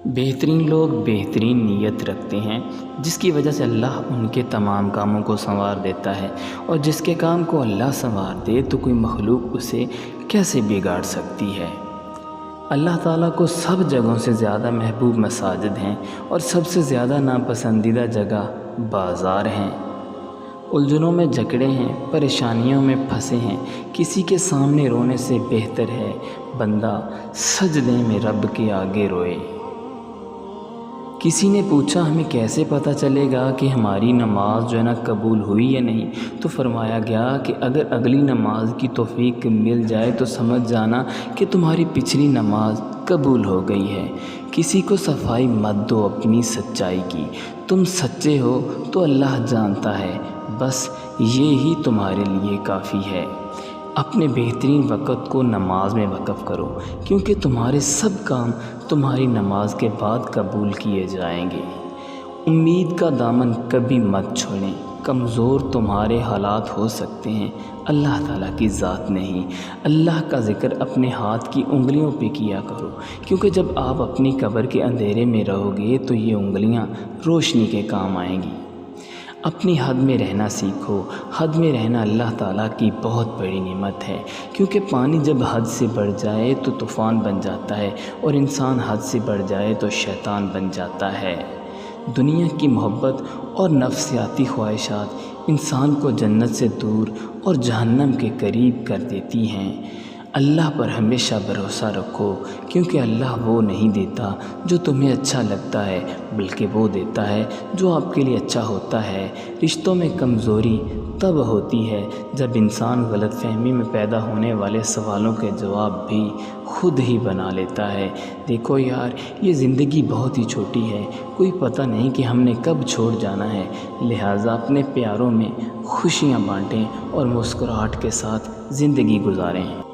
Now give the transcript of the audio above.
بہترین لوگ بہترین نیت رکھتے ہیں، جس کی وجہ سے اللہ ان کے تمام کاموں کو سنوار دیتا ہے، اور جس کے کام کو اللہ سنوار دے تو کوئی مخلوق اسے کیسے بگاڑ سکتی ہے۔ اللہ تعالیٰ کو سب جگہوں سے زیادہ محبوب مساجد ہیں، اور سب سے زیادہ ناپسندیدہ جگہ بازار ہیں۔ الجھنوں میں جکڑے ہیں، پریشانیوں میں پھنسے ہیں، کسی کے سامنے رونے سے بہتر ہے بندہ سجدے میں رب کے آگے روئے۔ کسی نے پوچھا ہمیں کیسے پتہ چلے گا کہ ہماری نماز جو ہے نا قبول ہوئی یا نہیں، تو فرمایا گیا کہ اگر اگلی نماز کی توفیق مل جائے تو سمجھ جانا کہ تمہاری پچھلی نماز قبول ہو گئی ہے۔ کسی کو صفائی مت دو اپنی سچائی کی، تم سچے ہو تو اللہ جانتا ہے، بس یہی تمہارے لیے کافی ہے۔ اپنے بہترین وقت کو نماز میں وقف کرو، کیونکہ تمہارے سب کام تمہاری نماز کے بعد قبول کیے جائیں گے۔ امید کا دامن کبھی مت چھوڑیں، کمزور تمہارے حالات ہو سکتے ہیں، اللہ تعالیٰ کی ذات نہیں۔ اللہ کا ذکر اپنے ہاتھ کی انگلیوں پہ کیا کرو، کیونکہ جب آپ اپنی قبر کے اندھیرے میں رہو گے تو یہ انگلیاں روشنی کے کام آئیں گی۔ اپنی حد میں رہنا سیکھو۔ حد میں رہنا اللہ تعالیٰ کی بہت بڑی نعمت ہے، کیونکہ پانی جب حد سے بڑھ جائے تو طوفان بن جاتا ہے، اور انسان حد سے بڑھ جائے تو شیطان بن جاتا ہے۔ دنیا کی محبت اور نفسیاتی خواہشات انسان کو جنت سے دور اور جہنم کے قریب کر دیتی ہیں۔ اللہ پر ہمیشہ بھروسہ رکھو، کیونکہ اللہ وہ نہیں دیتا جو تمہیں اچھا لگتا ہے، بلکہ وہ دیتا ہے جو آپ کے لیے اچھا ہوتا ہے۔ رشتوں میں کمزوری تب ہوتی ہے جب انسان غلط فہمی میں پیدا ہونے والے سوالوں کے جواب بھی خود ہی بنا لیتا ہے۔ دیکھو یار، یہ زندگی بہت ہی چھوٹی ہے، کوئی پتہ نہیں کہ ہم نے کب چھوڑ جانا ہے، لہٰذا اپنے پیاروں میں خوشیاں بانٹیں اور مسکراہٹ کے ساتھ زندگی گزاریں۔